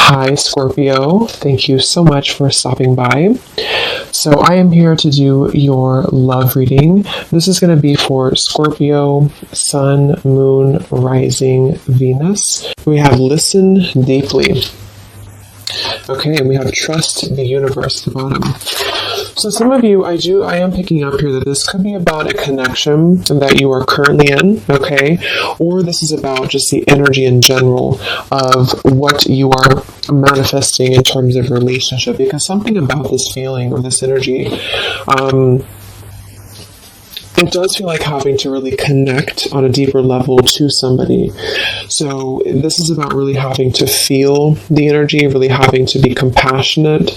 Hi, Scorpio. Thank you so much for stopping by. So, I am here to do your love reading. This is going to be for Scorpio, Sun, Moon, Rising, Venus. We have listen deeply. Okay, and we have trust the universe at the bottom. So some of you, I am picking up here that this could be about a connection that you are currently in, okay? Or this is about just the energy in general of what you are manifesting in terms of relationship, because something about this feeling or this energy, it does feel like having to really connect on a deeper level to somebody. So this is about really having to feel the energy, really having to be compassionate,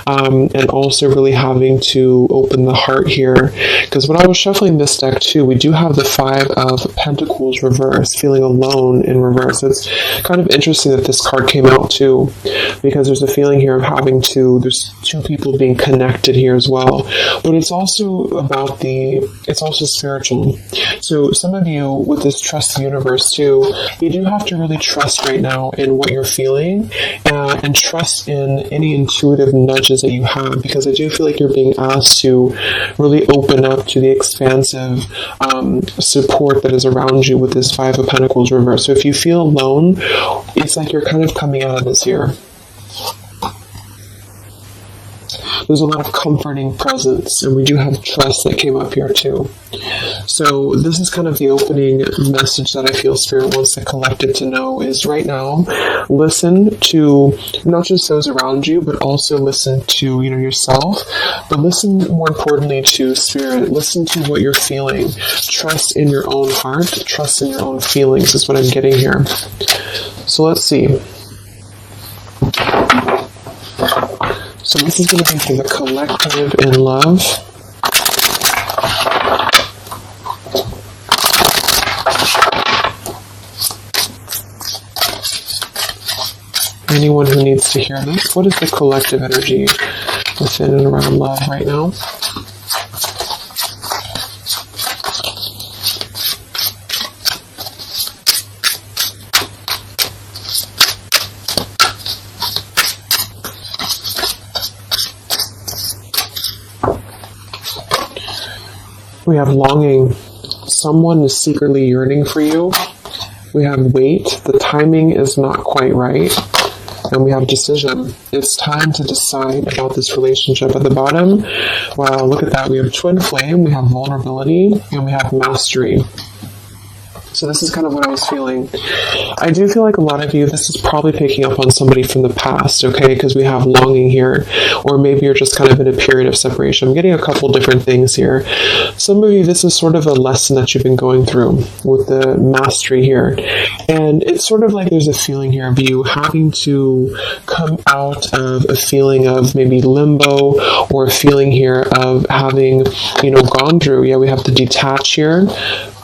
and also really having to open the heart here. Because when I was shuffling this deck too, we do have the Five of Pentacles reverse, feeling alone in reverse. It's kind of interesting that this card came out too, because there's a feeling here of having to, there's two people being connected here as well. But it's also about it's also spiritual. So some of you with this trust the universe too, you do have to really trust right now in what you're feeling, and trust in any intuitive nudges that you have, because I do feel like you're being asked to really open up to the expansive support that is around you with this Five of Pentacles reverse. So if you feel alone, it's like you're kind of coming out of this here. There's a lot of comforting presence, and we do have trust that came up here too. So this is kind of the opening message that I feel Spirit wants the collective to know is right now, listen to not just those around you, but also listen to yourself, but listen more importantly to Spirit. Listen to what you're feeling. Trust in your own heart. Trust in your own feelings is what I'm getting here. So let's see. So this is going to be for the collective in love. Anyone who needs to hear this, what is the collective energy within and around love right now? We have longing. Someone is secretly yearning for you. We have wait. The timing is not quite right. And we have decision. It's time to decide about this relationship. At the bottom, wow, look at that. We have twin flame, we have vulnerability, and we have mastery. So this is kind of what I was feeling. I do feel like a lot of you, this is probably picking up on somebody from the past, okay? Because we have longing here. Or maybe you're just kind of in a period of separation. I'm getting a couple different things here. Some of you, this is sort of a lesson that you've been going through with the mastery here. And it's sort of like there's a feeling here of you having to come out of a feeling of maybe limbo, or a feeling here of having, gone through. Yeah, we have the detach here.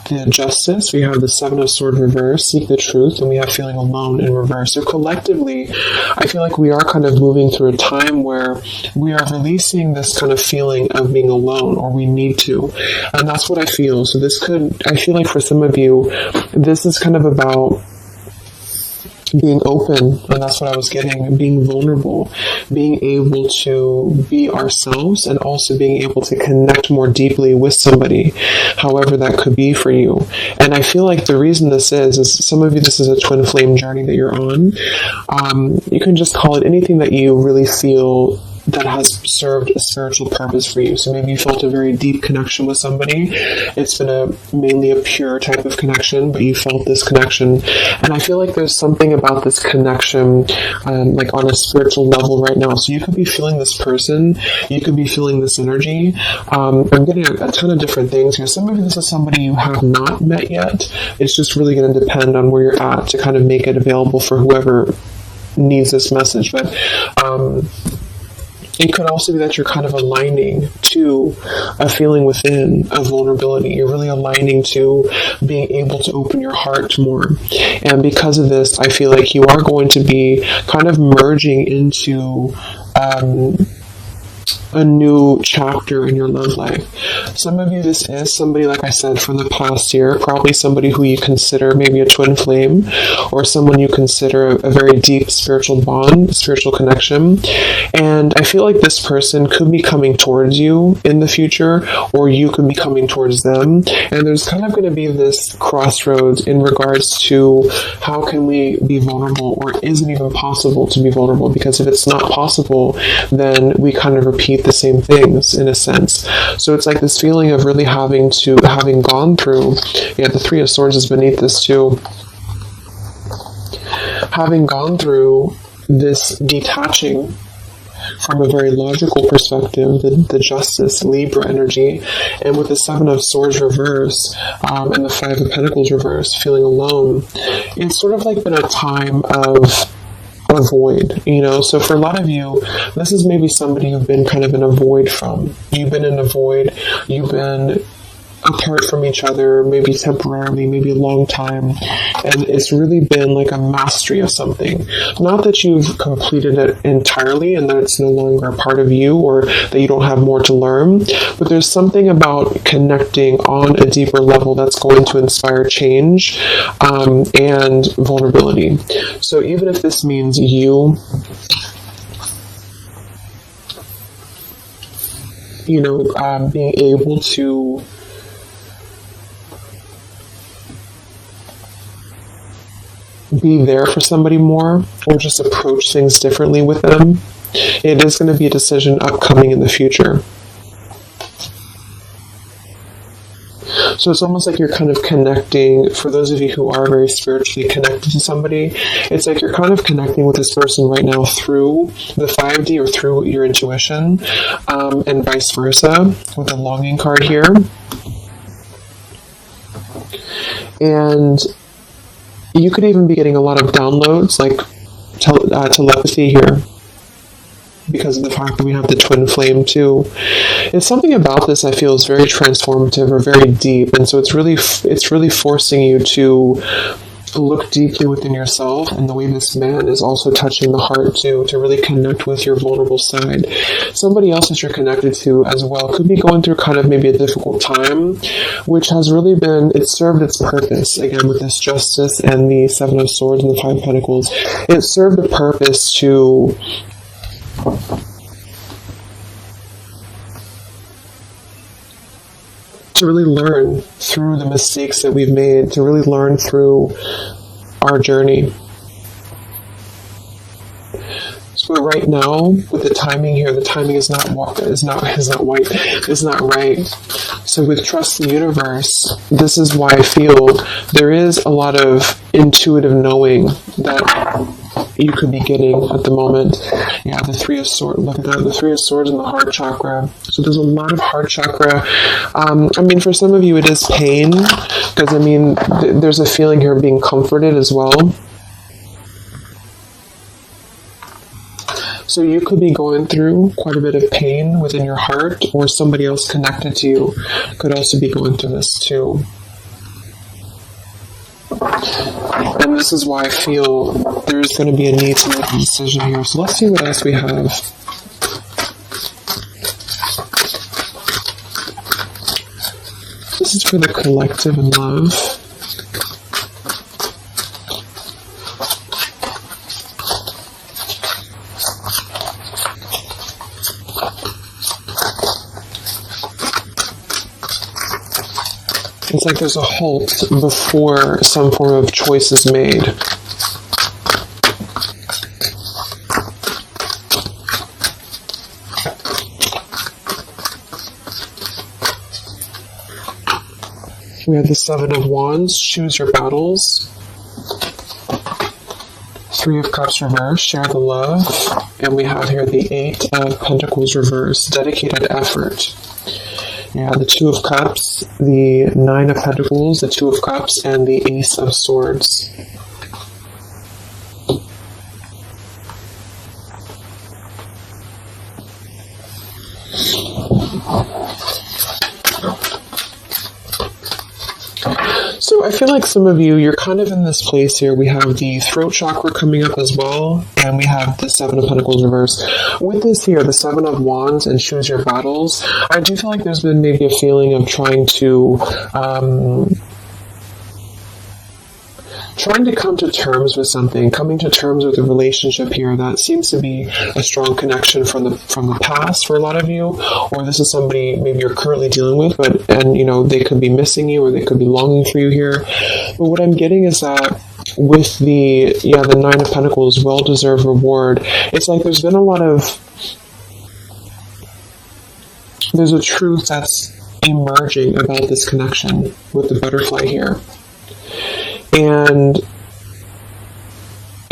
The justice, we have the Seven of Swords reverse, seek the truth, and we have feeling alone in reverse. So collectively, I feel like we are kind of moving through a time where we are releasing this kind of feeling of being alone, or we need to. And that's what I feel. So I feel like for some of you, this is kind of about being open, and that's what I was getting, being vulnerable, being able to be ourselves, and also being able to connect more deeply with somebody, however that could be for you. And I feel like the reason this is some of you, this is a twin flame journey that you're on. You can just call it anything that you really feel that has served a spiritual purpose for you. So maybe you felt a very deep connection with somebody. It's been mainly a pure type of connection, but you felt this connection. And I feel like there's something about this connection, like on a spiritual level right now. So you could be feeling this person, you could be feeling this energy. I'm getting a ton of different things here. Some of you, this is somebody you have not met yet. It's just really going to depend on where you're at to kind of make it available for whoever needs this message. But it could also be that you're kind of aligning to a feeling within of vulnerability. You're really aligning to being able to open your heart more. And because of this, I feel like you are going to be kind of merging into a new chapter in your love life. Some of you, this is somebody, like I said, from the past year, probably somebody who you consider maybe a twin flame, or someone you consider a very deep spiritual bond, spiritual connection. And I feel like this person could be coming towards you in the future, or you could be coming towards them. And there's kind of going to be this crossroads in regards to how can we be vulnerable, or is it even possible to be vulnerable? Because if it's not possible, then we kind of repeat the same things in a sense. So it's like this feeling of really having gone through, the Three of Swords is beneath this too, having gone through this detaching from a very logical perspective, the Justice, Libra energy, and with the Seven of Swords reverse, and the Five of Pentacles reverse, feeling alone, it's sort of like been a time of a void, so for a lot of you, this is maybe somebody you've been kind of in a void from. You've been in a void, you've been apart from each other, maybe temporarily, maybe a long time, and it's really been like a mastery of something. Not that you've completed it entirely and that it's no longer a part of you, or that you don't have more to learn, but there's something about connecting on a deeper level that's going to inspire change and vulnerability. So even if this means you being able to be there for somebody more, or just approach things differently with them, it is going to be a decision upcoming in the future. So it's almost like you're kind of connecting, for those of you who are very spiritually connected to somebody, it's like you're kind of connecting with this person right now through the 5D or through your intuition, and vice versa, with the longing card here. And you could even be getting a lot of downloads, like telepathy here, because of the fact that we have the twin flame too. It's something about this I feel is very transformative or very deep, and so it's really forcing you to look deeply within yourself, and the way this man is also touching the heart too, to really connect with your vulnerable side. Somebody else that you're connected to as well could be going through kind of maybe a difficult time, which has really it served its purpose, again with this Justice and the Seven of Swords and the Five of Pentacles. It served a purpose to really learn through the mistakes that we've made, to really learn through our journey. So right now, with the timing here, the timing is not right. So with Trust the Universe, this is why I feel there is a lot of intuitive knowing that you could be getting at the moment. The Three of Swords, look at that, the Three of Swords in the heart chakra. So there's a lot of heart chakra. For some of you it is pain, because there's a feeling here of being comforted as well. So you could be going through quite a bit of pain within your heart, or somebody else connected to you could also be going through this too. And this is why I feel there's going to be a need to make a decision here. So let's see what else we have. This is for the collective and love. It's like there's a halt before some form of choice is made. We have the Seven of Wands, choose your battles. Three of Cups reverse, share the love. And we have here the Eight of Pentacles reverse, dedicated effort. The Two of Cups, the Nine of Pentacles, the Two of Cups, and the Ace of Swords. So So I feel like some of you, you're kind of in this place here. We have the throat chakra coming up as well, and we have the Seven of Pentacles reversed. With this here, the Seven of Wands and choose your battles, I do feel like there's been maybe a feeling of trying to come to terms with something, coming to terms with a relationship here that seems to be a strong connection from the past for a lot of you, or this is somebody maybe you're currently dealing with, and they could be missing you or they could be longing for you here. But what I'm getting is that with the Nine of Pentacles, well-deserved reward, it's like there's been a lot of, there's a truth that's emerging about this connection with the butterfly here. And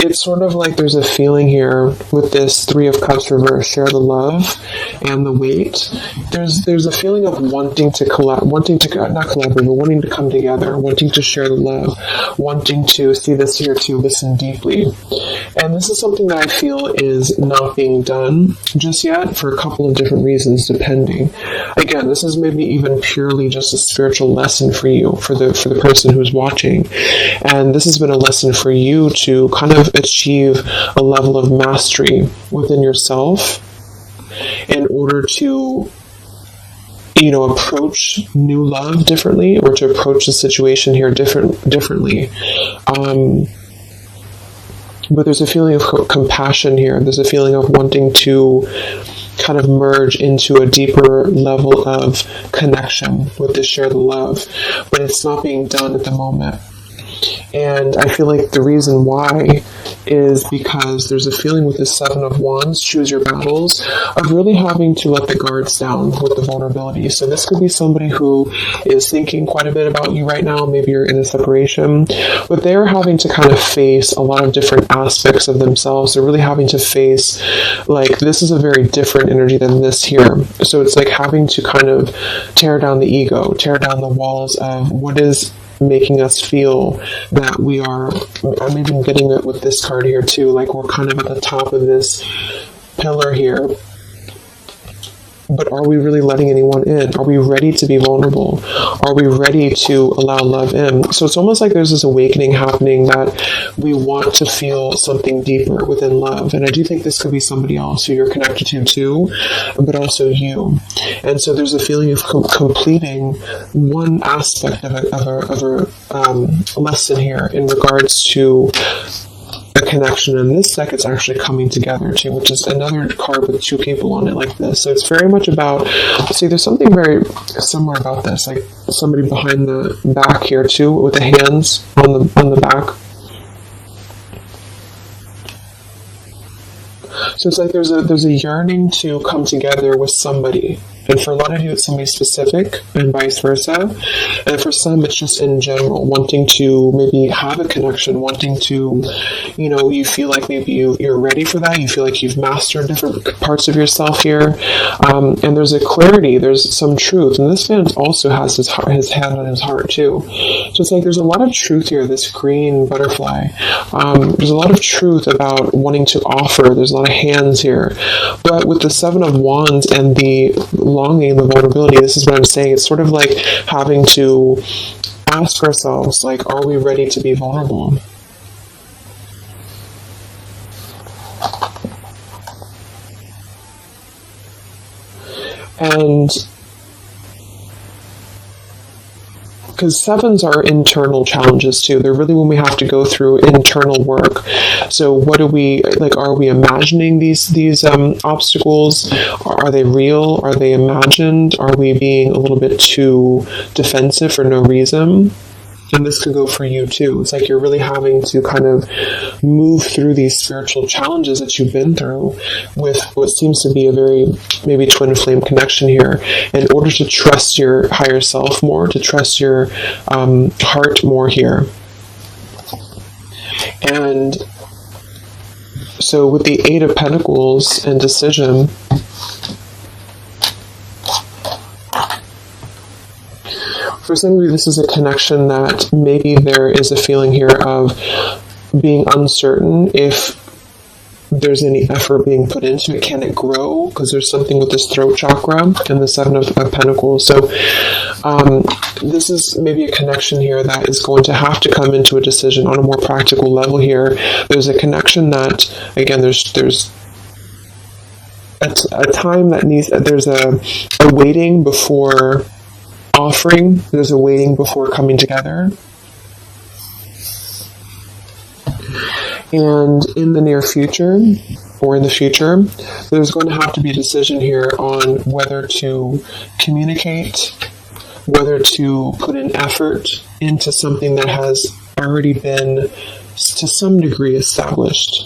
it's sort of like there's a feeling here with this Three of Cups reverse, share the love and the weight. There's a feeling of wanting to not collaborate, but wanting to come together, wanting to share the love, wanting to see this here to listen deeply. And this is something that I feel is not being done just yet for a couple of different reasons, depending. Again, this is maybe even purely just a spiritual lesson for you, for the person who's watching. And this has been a lesson for you to kind of achieve a level of mastery within yourself in order to approach new love differently, or to approach the situation here differently. But there's a feeling of compassion here. There's a feeling of wanting to kind of merge into a deeper level of connection with this share the love, but it's not being done at the moment. And I feel like the reason why is because there's a feeling with the Seven of Wands, choose your battles, of really having to let the guards down with the vulnerability. So this could be somebody who is thinking quite a bit about you right now. Maybe you're in a separation, but they're having to kind of face a lot of different aspects of themselves. They're really having to face, like, this is a very different energy than this here. So it's like having to kind of tear down the ego, tear down the walls of what is making us feel that we are. I'm even getting it with this card here too, like we're kind of at the top of this pillar here, but are we really letting anyone in? Are we ready to be vulnerable? Are we ready to allow love in? So it's almost like there's this awakening happening that we want to feel something deeper within love. And I do think this could be somebody else who you're connected to too, but also you. And so there's a feeling of completing one aspect of a lesson here in regards to a connection. And this deck is actually coming together too, which is another card with two people on it like this. So it's very much about, see, there's something very similar about this, like somebody behind the back here too, with the hands on the back. So it's like there's a yearning to come together with somebody. And for a lot of you, it's somebody specific, and vice versa. And for some, it's just in general, wanting to maybe have a connection, wanting to, you feel like maybe you're ready for that. You feel like you've mastered different parts of yourself here. And there's a clarity, there's some truth. And this man also has his hand on his heart too. So it's like there's a lot of truth here, this green butterfly. There's a lot of truth about wanting to offer. There's a lot of hands here. But with the Seven of Wands and the longing, the vulnerability, this is what I'm saying. It's sort of like having to ask ourselves, like, are we ready to be vulnerable? And because sevens are internal challenges too. They're really when we have to go through internal work. So what do we, like, are we imagining these obstacles? Are they real? Are they imagined? Are we being a little bit too defensive for no reason? And this could go for you too. It's like you're really having to kind of move through these spiritual challenges that you've been through with what seems to be a very maybe twin flame connection here, in order to trust your higher self more, to trust your heart more here. And so with the Eight of Pentacles and decision, for some of you, this is a connection that maybe there is a feeling here of being uncertain if there's any effort being put into it. Can it grow? Because there's something with this throat chakra and the Seven of Pentacles. So this is maybe a connection here that is going to have to come into a decision on a more practical level here. There's a connection that, again, there's a time that needs, there's a waiting before offering, there's a waiting before coming together. And in the near future, or in the future, there's going to have to be a decision here on whether to communicate, whether to put an effort into something that has already been, to some degree, established.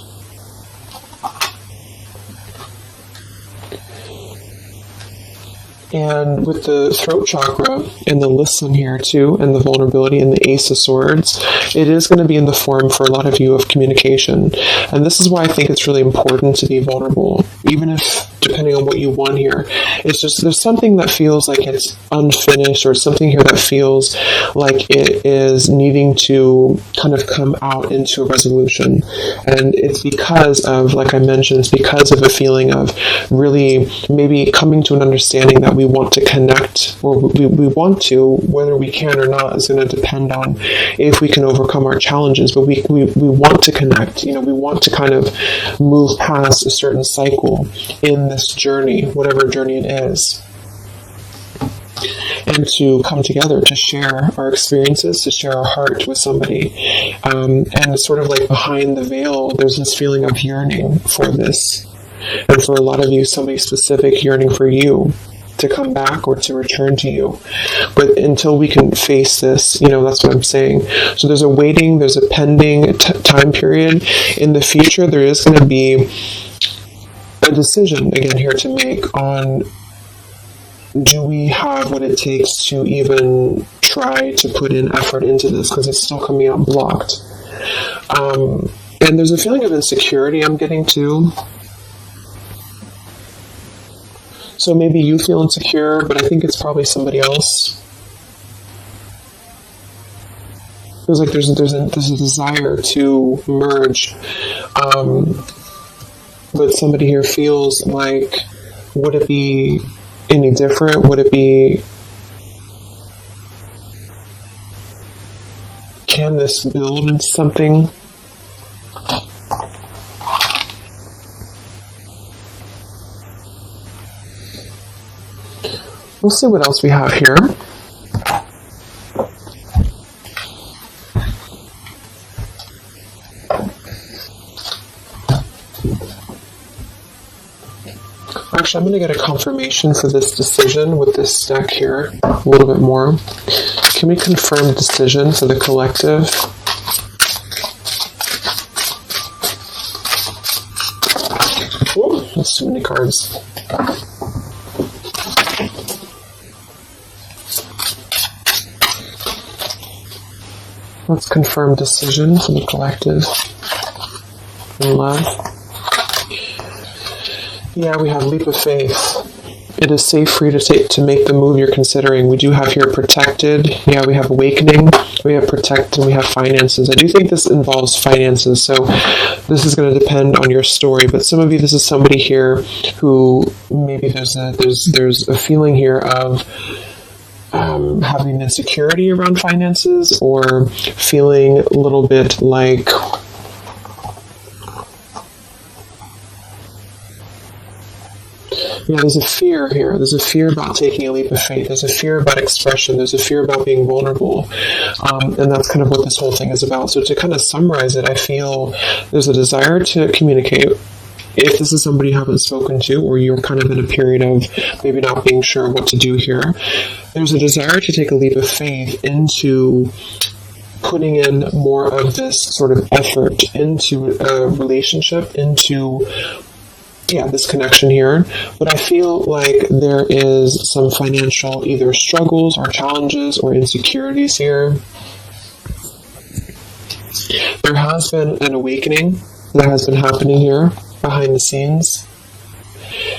And with the throat chakra and the listen here too, and the vulnerability and the Ace of Swords, it is going to be in the form for a lot of you of communication. And this is why I think it's really important to be vulnerable, even if, depending on what you want here, it's just, there's something that feels like it's unfinished, or something here that feels like it is needing to kind of come out into a resolution. And it's because of, like I mentioned, it's because of a feeling of really maybe coming to an understanding that we want to connect, or we want to, whether we can or not is going to depend on if we can overcome our challenges, but we want to connect, we want to kind of move past a certain cycle in this journey, whatever journey it is, and to come together to share our experiences, to share our heart with somebody. And it's sort of like behind the veil, there's this feeling of yearning for this. And for a lot of you, somebody specific yearning for you to come back or to return to you. But until we can face this, that's what I'm saying. So there's a waiting, there's a pending time period. In the future, there is going to be a decision, again, here to make on, do we have what it takes to even try to put in effort into this, because it's still coming out blocked. And there's a feeling of insecurity I'm getting too. So maybe you feel insecure, but I think it's probably somebody else. Feels like there's a desire to merge, but somebody here feels like, would it be any different? Would it be? Can this build into something? We'll see what else we have here. Actually, I'm going to get a confirmation for this decision with this deck here a little bit more. Can we confirm decision for the collective? Whoa, that's too many cards. Let's confirm decision from the collective in love. Yeah, we have leap of faith. It is safe for you to make the move you're considering. We do have here protected. Yeah, we have awakening. We have protect, and we have finances. I do think this involves finances, so this is going to depend on your story. But some of you, this is somebody here who maybe there's a feeling here of having insecurity around finances, or feeling a little bit like there's a fear here. There's a fear about taking a leap of faith. There's a fear about expression. There's a fear about being vulnerable. And that's kind of what this whole thing is about. So to kind of summarize it, I feel there's a desire to communicate. If this is somebody you haven't spoken to, or you're kind of in a period of maybe not being sure what to do here, there's a desire to take a leap of faith into putting in more of this sort of effort into a relationship, into this connection here. But I feel like there is some financial either struggles or challenges or insecurities here. There has been an awakening that has been happening here behind the scenes.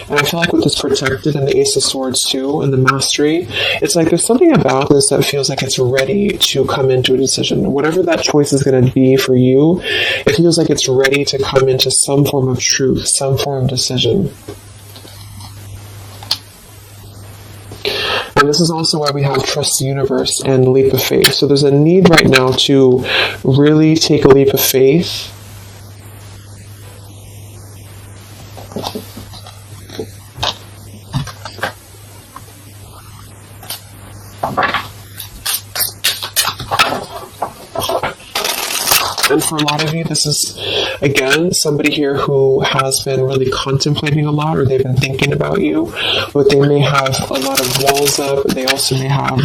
And I feel like with this protected and the Ace of Swords too, and the mastery, it's like there's something about this that feels like it's ready to come into a decision. Whatever that choice is going to be for you, it feels like it's ready to come into some form of truth, some form of decision. And this is also why we have trust the universe and leap of faith. So there's a need right now to really take a leap of faith. And for a lot of you, this is, again, somebody here who has been really contemplating a lot, or they've been thinking about you, but they may have a lot of walls up. They also may have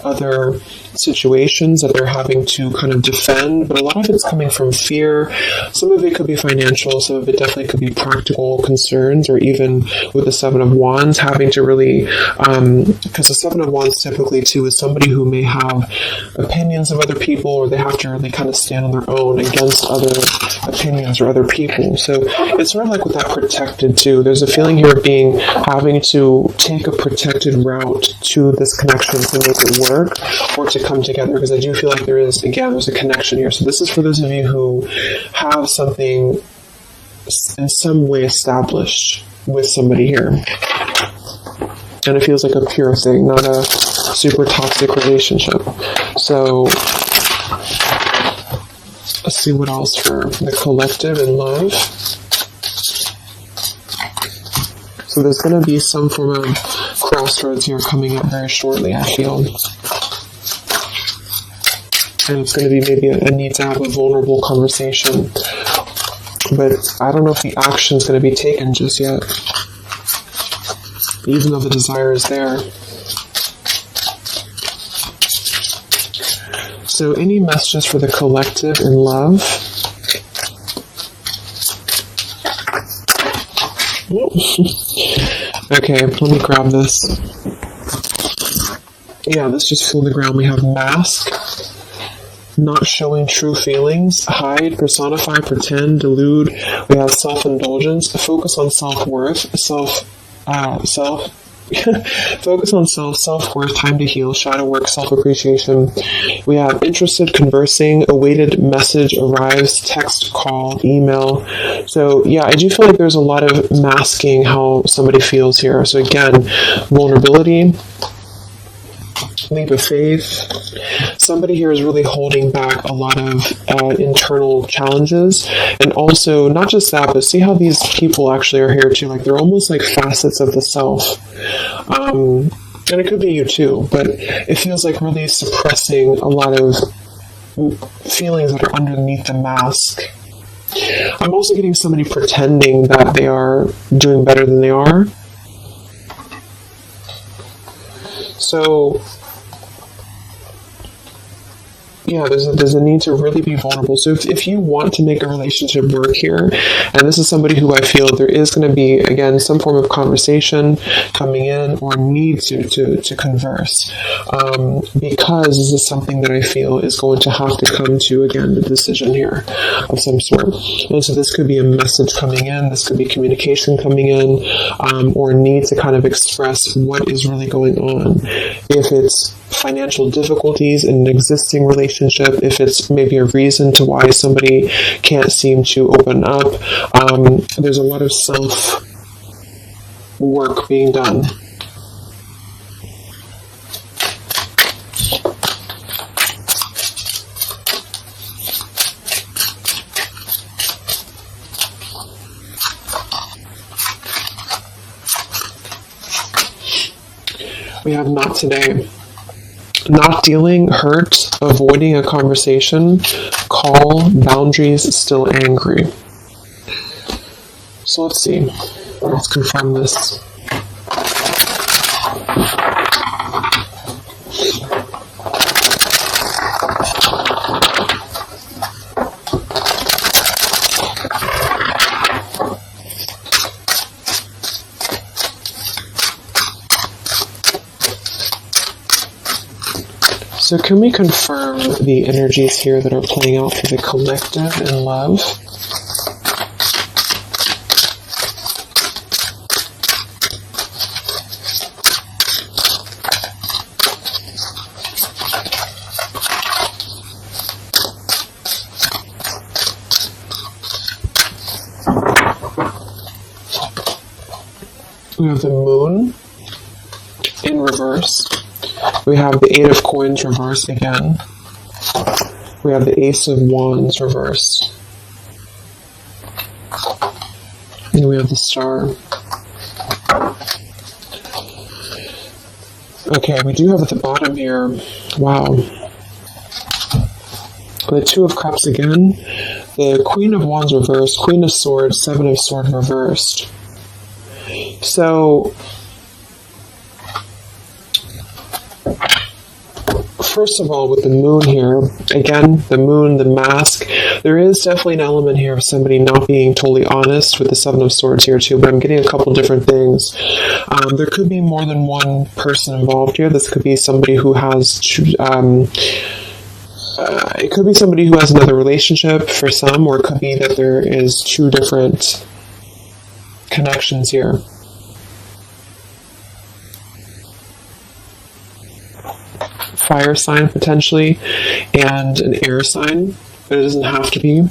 other situations that they're having to kind of defend, but a lot of it's coming from fear. Some of it could be financial, some of it definitely could be practical concerns, or even with the Seven of Wands, having to really, because the Seven of Wands typically too is somebody who may have opinions of other people, or they have to really kind of stand on their own against other opinions or other people. So it's sort of like with that protected too. There's a feeling here of having to take a protected route to this connection to make it work, or to come together, because I do feel like there's a connection here. So this is for those of you who have something in some way established with somebody here. And it feels like a pure thing, not a super toxic relationship. So let's see what else for the collective and love. So there's going to be some form of crossroads here coming up very shortly, I feel. And it's going to be maybe a need to have a vulnerable conversation. But I don't know if the action is going to be taken just yet, even though the desire is there. So any messages for the collective in love? Okay, let me grab this. Yeah, this just flew on the ground. We have mask. Not showing true feelings, hide, personify, pretend, delude. We have self-indulgence, focus on self-worth, focus on self-worth, time to heal, shadow work, self-appreciation. We have interested, conversing, awaited message arrives, text, call, email. So yeah, I do feel like there's a lot of masking how somebody feels here. So again, vulnerability, leap of faith. Somebody here is really holding back a lot of internal challenges, and also not just that, but see how these people actually are here too. Like they're almost like facets of the self, and it could be you too. But it feels like really suppressing a lot of feelings that are underneath the mask. I'm also getting somebody pretending that they are doing better than they are. So yeah, there's a need to really be vulnerable. So if you want to make a relationship work here, and this is somebody who I feel there is going to be, again, some form of conversation coming in, or need to converse, because this is something that I feel is going to have to come to, again, the decision here of some sort. And so this could be a message coming in, this could be communication coming in, or need to kind of express what is really going on. If it's financial difficulties in an existing relationship, if it's maybe a reason to why somebody can't seem to open up, there's a lot of self-work being done. We have not today. Not dealing, hurt, avoiding a conversation, call, boundaries, still angry. So let's see. Let's confirm this. So can we confirm the energies here that are playing out for the collective in love? We have the Moon in reverse. We have the Eight of Coins reversed again. We have the Ace of Wands reversed. And we have the Star. Okay, we do have at the bottom here, wow, the Two of Cups again, the Queen of Wands reversed, Queen of Swords, Seven of Swords reversed. So, first of all, with the Moon here, again, the Moon, the mask, there is definitely an element here of somebody not being totally honest with the Seven of Swords here too, but I'm getting a couple different things. There could be more than one person involved here. This could be somebody who has, it could be somebody who has another relationship for some, or it could be that there is two different connections here. Fire sign potentially, and an air sign, but it doesn't have to be.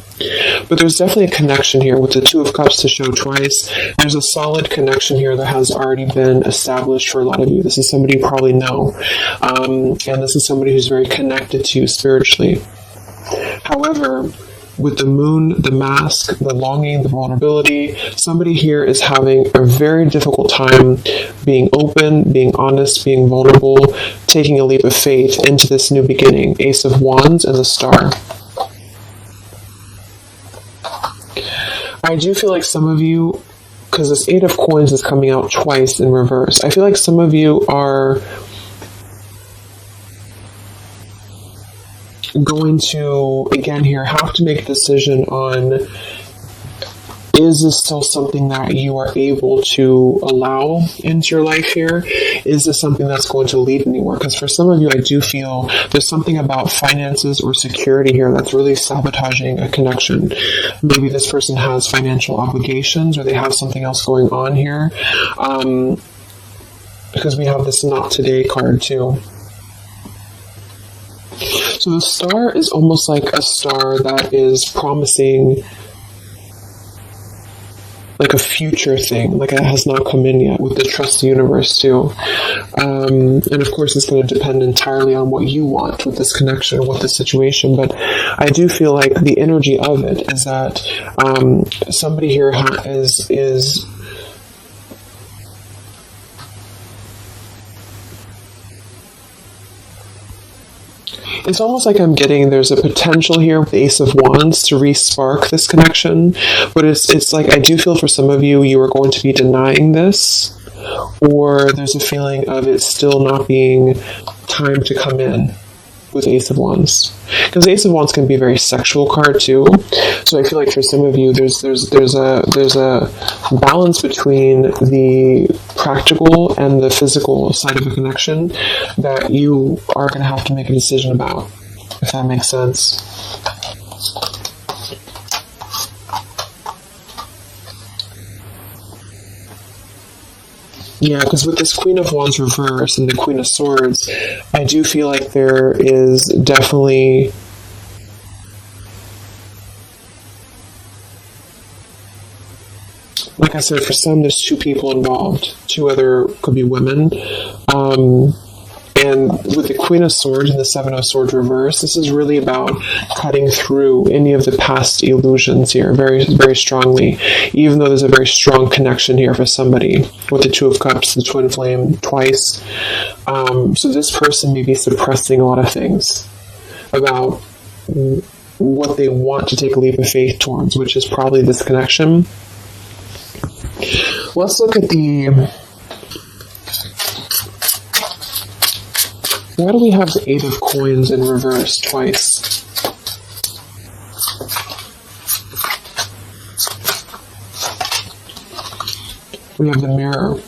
But there's definitely a connection here with the Two of Cups to show twice. There's a solid connection here that has already been established for a lot of you. This is somebody you probably know, and this is somebody who's very connected to you spiritually. However, with the Moon, the mask, the longing, the vulnerability, somebody here is having a very difficult time being open, being honest, being vulnerable, taking a leap of faith into this new beginning. Ace of Wands and the Star. I do feel like some of you, because this Eight of Coins is coming out twice in reverse, I feel like some of you are going to, again here, have to make a decision on, is this still something that you are able to allow into your life here? Is this something that's going to lead anywhere? Because for some of you, I do feel there's something about finances or security here that's really sabotaging a connection. Maybe this person has financial obligations, or they have something else going on here. Because we have this Not Today card too. So the Star is almost like a star that is promising like a future thing, like it has not come in yet, with the Trust the Universe too. And of course it's going to depend entirely on what you want with this connection, with this situation, but I do feel like the energy of it is that somebody here is it's almost like I'm getting there's a potential here with the Ace of Wands to re-spark this connection, but it's like I do feel for some of you, you are going to be denying this, or there's a feeling of it still not being time to come in with Ace of Wands. Because Ace of Wands can be a very sexual card too, so I feel like for some of you there's a balance between the practical and the physical side of a connection that you are going to have to make a decision about, if that makes sense. Yeah, because with this Queen of Wands reverse and the Queen of Swords, I do feel like there is definitely like I said, for some there's two people involved, two other could be women. And with the Queen of Swords and the Seven of Swords reverse, this is really about cutting through any of the past illusions here very, very strongly, even though there's a very strong connection here for somebody with the Two of Cups, the Twin Flame twice. So this person may be suppressing a lot of things about what they want to take a leap of faith towards, which is probably this connection. Let's look at the... Why do we have the Eight of Coins in reverse twice? We have the Mirror.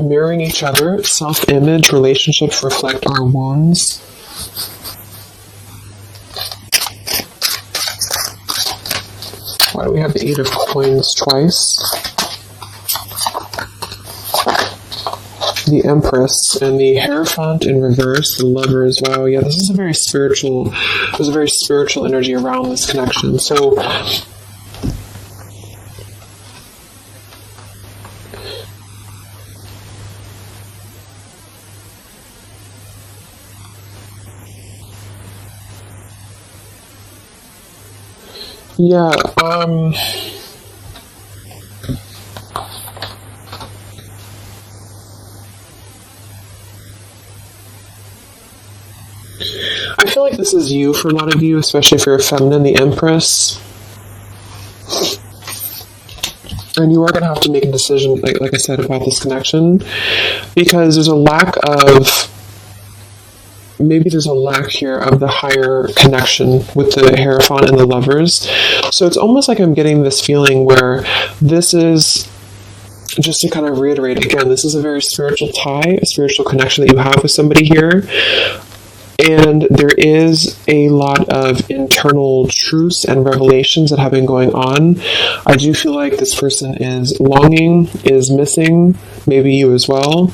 Mirroring each other, self-image, relationships reflect our wounds. Why do we have the Eight of Coins twice? The Empress and the Hierophant in reverse, the Lover as well. Yeah, this is a very spiritual, there's a very spiritual energy around this connection. So, Yeah, I feel like this is you for a lot of you, especially if you're a feminine, the Empress. And you are going to have to make a decision, like I said, about this connection, because there's a lack of, maybe there's a lack here of the higher connection with the Hierophant and the Lovers. So it's almost like I'm getting this feeling where this is, just to kind of reiterate again, this is a very spiritual tie, a spiritual connection that you have with somebody here. And there is a lot of internal truths and revelations that have been going on. I do feel like this person is longing, is missing, maybe you as well.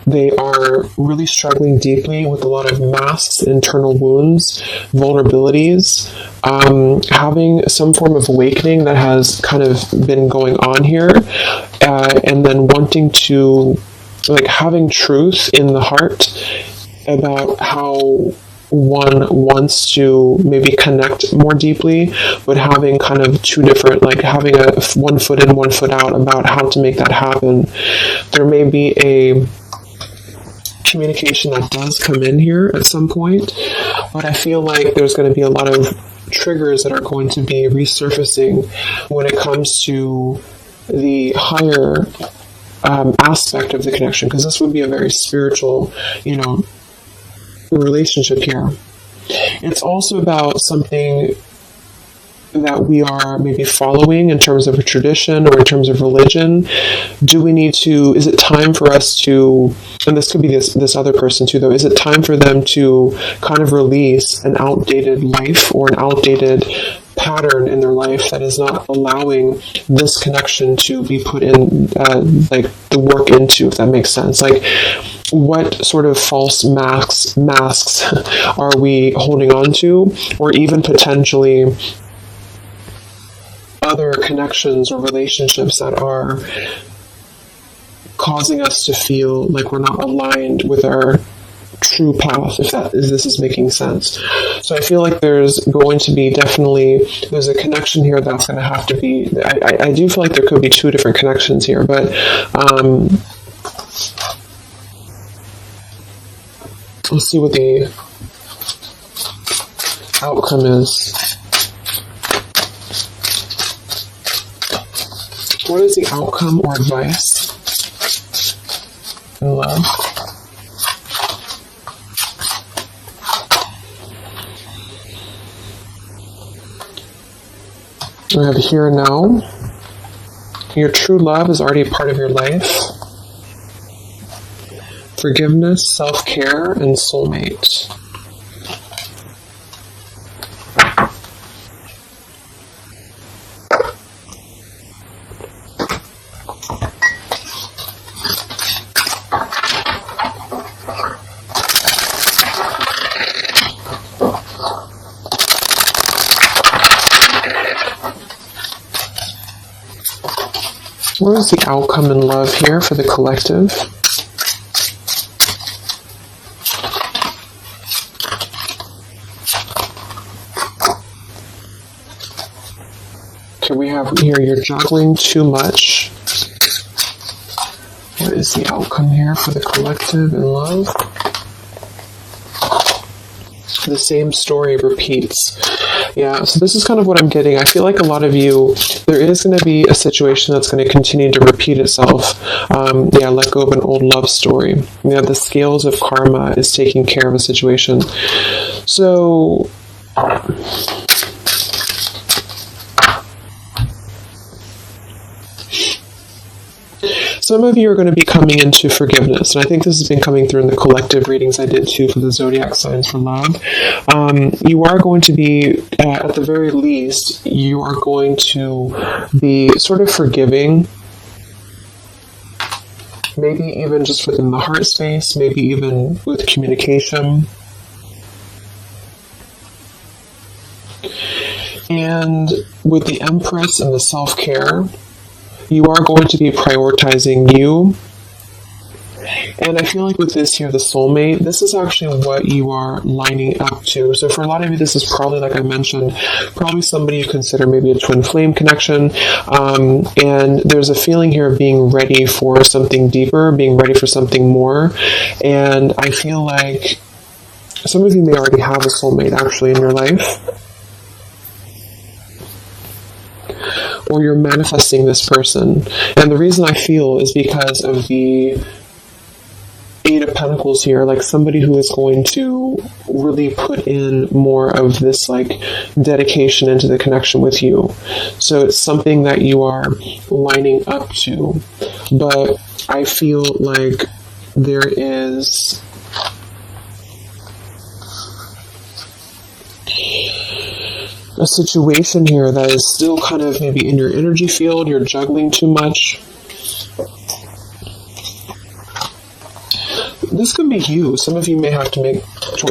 They are really struggling deeply with a lot of masks, internal wounds, vulnerabilities, having some form of awakening that has kind of been going on here, and then wanting to, like, having truth in the heart about how one wants to maybe connect more deeply, but having kind of two different, like having a 1 foot in, 1 foot out about how to make that happen. There may be a communication that does come in here at some point, but I feel like there's going to be a lot of triggers that are going to be resurfacing when it comes to the higher aspect of the connection, because this would be a very spiritual, relationship here. It's also about something that we are maybe following in terms of a tradition or in terms of religion. Do we need to, is it time for us to, and this could be this other person too though, is it time for them to kind of release an outdated life or an outdated pattern in their life that is not allowing this connection to be put in, like the work into, if that makes sense? Like, what sort of false masks are we holding on to, or even potentially other connections or relationships that are causing us to feel like we're not aligned with our true path, if this is making sense. So I feel like there's going to be there's a connection here that's going to have to be, I do feel like there could be two different connections here, but let's see what the outcome is. What is the outcome or advice in love? We have here now. Your true love is already a part of your life. Forgiveness, self-care, and soulmate. What is the outcome in love here for the collective? Okay, we have here, you're juggling too much. What is the outcome here for the collective in love? The same story repeats. Yeah, so this is kind of what I'm getting. I feel like a lot of you, there is going to be a situation that's going to continue to repeat itself. Let go of an old love story. The scales of karma is taking care of a situation. So some of you are going to be coming into forgiveness, and I think this has been coming through in the collective readings I did too for the zodiac signs for love. You are going to be, at the very least, you are going to be sort of forgiving, maybe even just within the heart space, maybe even with communication. And with the Empress and the self-care, you are going to be prioritizing you And I feel like with this here, the soulmate, this is actually what you are lining up to. So for a lot of you, this is probably, like I mentioned, probably somebody you consider maybe a twin flame connection. And there's a feeling here of being ready for something deeper, being ready for something more. And I feel like some of you may already have a soulmate actually in your life. Or you're manifesting this person. And the reason I feel is because of the Eight of Pentacles here, like somebody who is going to really put in more of this like dedication into the connection with you. So it's something that you are lining up to. But I feel like there is a situation here that is still kind of maybe in your energy field, you're juggling too much. This could be you. Some of you may have to make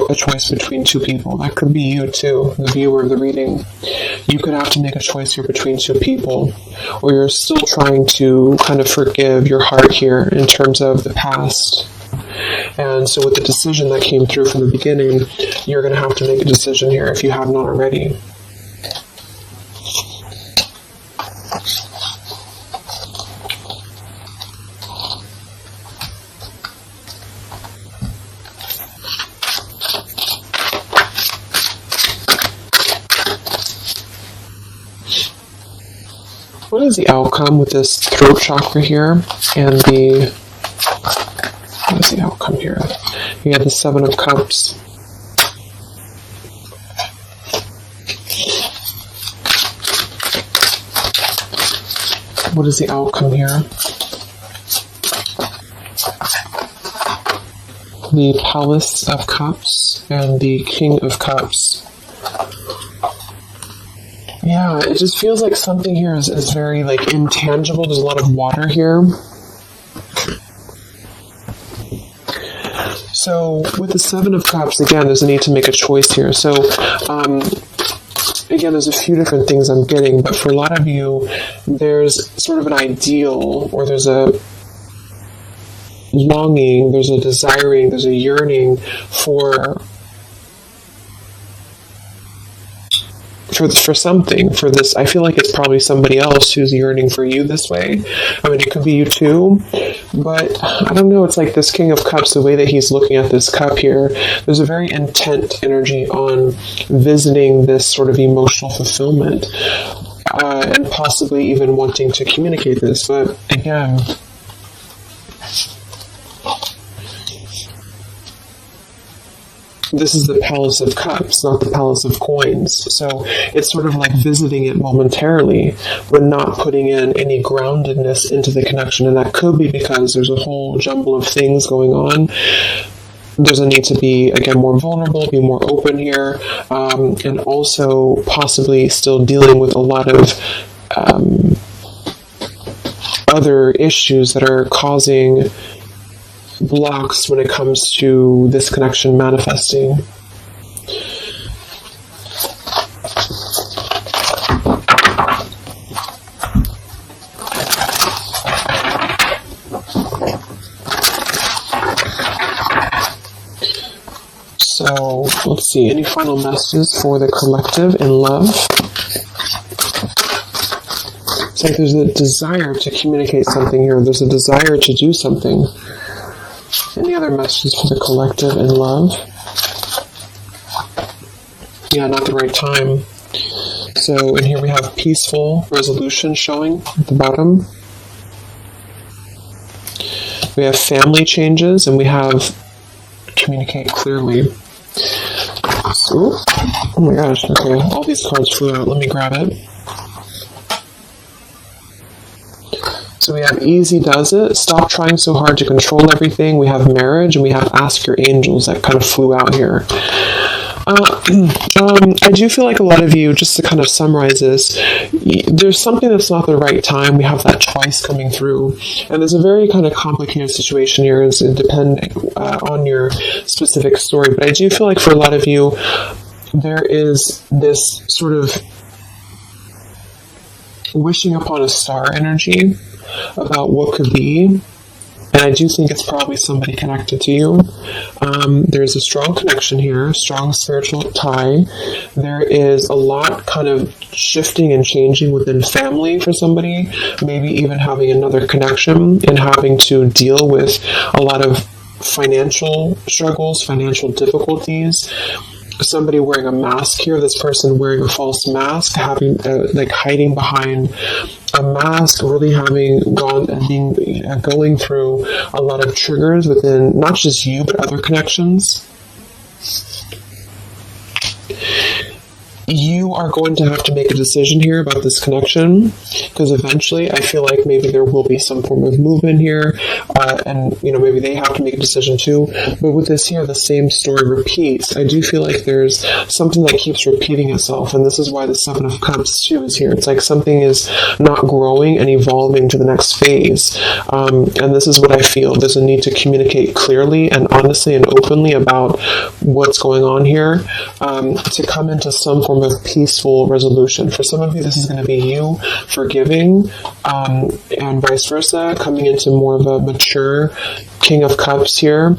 a choice between two people. That could be you too, the viewer of the reading. You could have to make a choice here between two people, or you're still trying to kind of forgive your heart here in terms of the past. And so with the decision that came through from the beginning, you're going to have to make a decision here if you have not already. What is the outcome with this throat chakra here and the... What is the outcome here? You have the Seven of Cups. What is the outcome here? The Palace of Cups and the King of Cups. Yeah, it just feels like something here is very like intangible. There's a lot of water here. So with the Seven of Cups, again, there's a need to make a choice here. So again, there's a few different things I'm getting, but for a lot of you, there's sort of an ideal, or there's a longing, there's a desiring, there's a yearning for something, for this. I feel like it's probably somebody else who's yearning for you this way. I mean, it could be you too, but I don't know. It's like this King of Cups, the way that he's looking at this cup here, there's a very intent energy on visiting this sort of emotional fulfillment, and possibly even wanting to communicate this. But again, this is the Palace of Cups, not the Palace of Coins. So it's sort of like visiting it momentarily, but not putting in any groundedness into the connection. And that could be because there's a whole jumble of things going on. There's a need to be, again, more vulnerable, be more open here, and also possibly still dealing with a lot of other issues that are causing blocks when it comes to this connection manifesting. So let's see, any final messages for the collective in love? It's like there's a desire to communicate something here. There's a desire to do something. Any other messages for the collective in love? Yeah, not the right time. So in here we have peaceful resolution showing at the bottom. We have family changes, and we have communicate clearly. So, oh my gosh, okay, all these cards flew out. Let me grab it. So we have easy does it, stop trying so hard to control everything. We have marriage, and we have ask your angels that kind of flew out here. I do feel like a lot of you, just to kind of summarize this, there's something that's not the right time. We have that twice coming through, and there's a very kind of complicated situation here. It's depending on your specific story, but I do feel like for a lot of you, there is this sort of wishing upon a star energy about what could be, And I do think it's probably somebody connected to you. There's a strong connection here, strong spiritual tie. There is a lot kind of shifting and changing within family for somebody, maybe even having another connection and having to deal with a lot of financial struggles, financial difficulties. Somebody wearing a mask here, this person wearing a false mask, having like hiding behind a mask, really having going through a lot of triggers within not just you but other connections. You are going to have to make a decision here about this connection, because eventually I feel like maybe there will be some form of movement here, and maybe they have to make a decision too. But with this here, the same story repeats. I do feel like there's something that keeps repeating itself, and this is why the Seven of Cups too is here. It's like something is not growing and evolving to the next phase, and this is what I feel. There's a need to communicate clearly and honestly and openly about what's going on here, to come into some form of peaceful resolution. For some of you, this is going to be you forgiving, and vice versa, coming into more of a mature King of Cups here.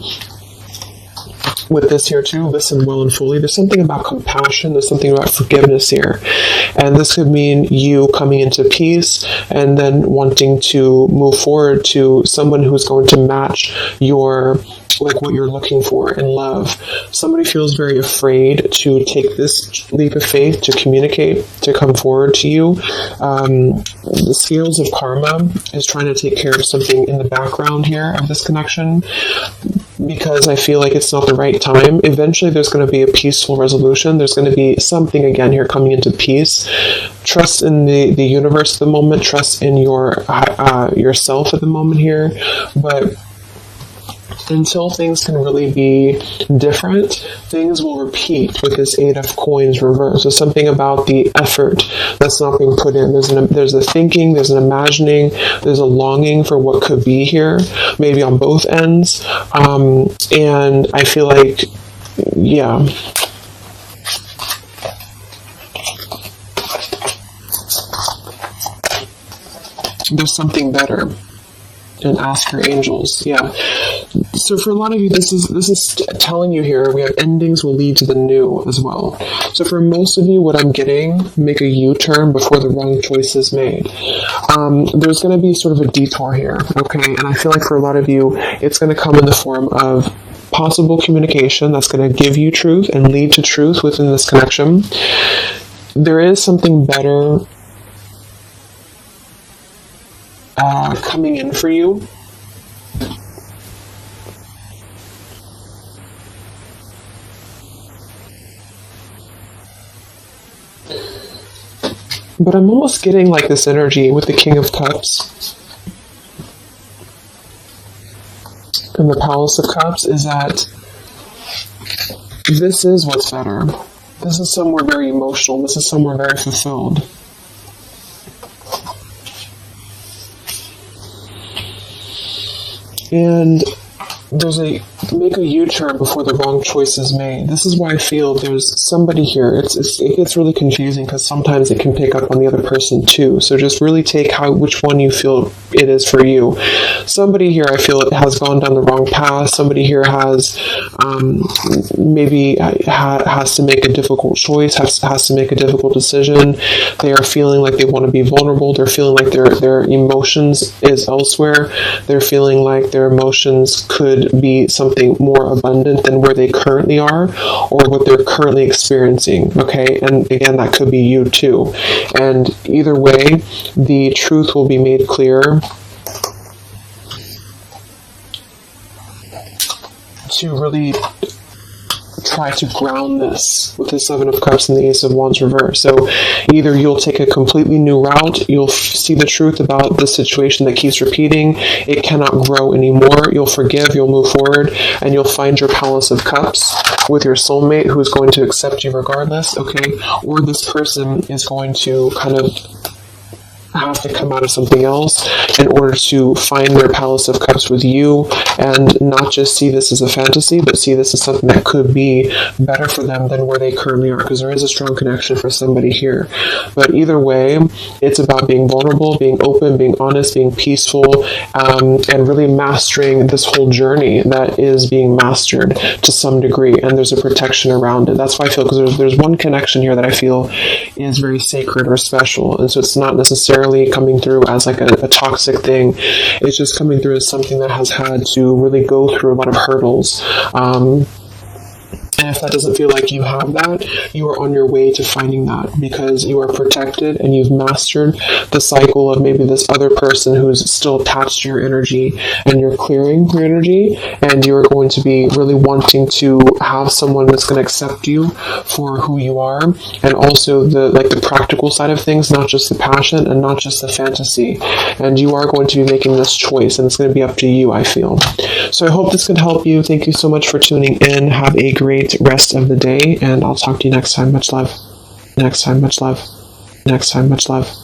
With this here too, listen well and fully. There's something about compassion. There's something about forgiveness here. And this could mean you coming into peace and then wanting to move forward to someone who's going to match your what you're looking for in love. Somebody feels very afraid to take this leap of faith, to communicate, to come forward to you. The scales of karma is trying to take care of something in the background here of this connection, because I feel like it's not the right time. Eventually there's going to be a peaceful resolution. There's going to be something again here coming into peace. Trust in the universe at the moment. Trust in yourself at the moment here. But until things can really be different, things will repeat with this Eight of Coins reverse. There's something about the effort that's not being put in. There's a thinking, there's an imagining, there's a longing for what could be here, maybe on both ends. And I feel like, yeah. There's something better. And ask your angels. Yeah. So for a lot of you, this is telling you here, we have endings will lead to the new as well. So for most of you, what I'm getting, make a U-turn before the wrong choice is made. There's going to be sort of a detour here, okay? And I feel like for a lot of you, it's going to come in the form of possible communication that's going to give you truth and lead to truth within this connection. There is something better coming in for you. But I'm almost getting like this energy with the King of Cups and the Palace of Cups is that this is what's better. This is somewhere very emotional. This is somewhere very fulfilled. And there's make a U-turn before the wrong choice is made. This is why I feel there's somebody here. It gets really confusing because sometimes it can pick up on the other person too. So just really take which one you feel it is for you. Somebody here, I feel it has gone down the wrong path. Somebody here has maybe has to make a difficult choice, has to make a difficult decision. They are feeling like they want to be vulnerable. They're feeling like their emotions is elsewhere. They're feeling like their emotions could be something more abundant than where they currently are or what they're currently experiencing, okay? And again, that could be you too. And either way, the truth will be made clear to really try to ground this with the Seven of Cups and the Ace of Wands reverse. So either you'll take a completely new route, you'll see the truth about the situation that keeps repeating, it cannot grow anymore, you'll forgive, you'll move forward, and you'll find your Palace of Cups with your soulmate who is going to accept you regardless, okay? Or this person is going to kind of have to come out of something else in order to find their Palace of Cups with you, and not just see this as a fantasy, but see this as something that could be better for them than where they currently are, because there is a strong connection for somebody here. But either way, it's about being vulnerable, being open, being honest, being peaceful, and really mastering this whole journey that is being mastered to some degree, and there's a protection around it. That's why I feel, because there's one connection here that I feel is very sacred or special, and so it's not necessarily coming through as like a toxic thing. It's just coming through as something that has had to really go through a lot of hurdles. And if that doesn't feel like you have that, you are on your way to finding that, because you are protected and you've mastered the cycle of maybe this other person who's still attached to your energy, and you're clearing your energy, and you're going to be really wanting to have someone that's going to accept you for who you are, and also the practical side of things, not just the passion and not just the fantasy. And you are going to be making this choice, and it's going to be up to you, I feel. So I hope this can help you. Thank you so much for tuning in. Have a great rest of the day, and I'll talk to you next time. Much love. Next time, much love. Next time, much love.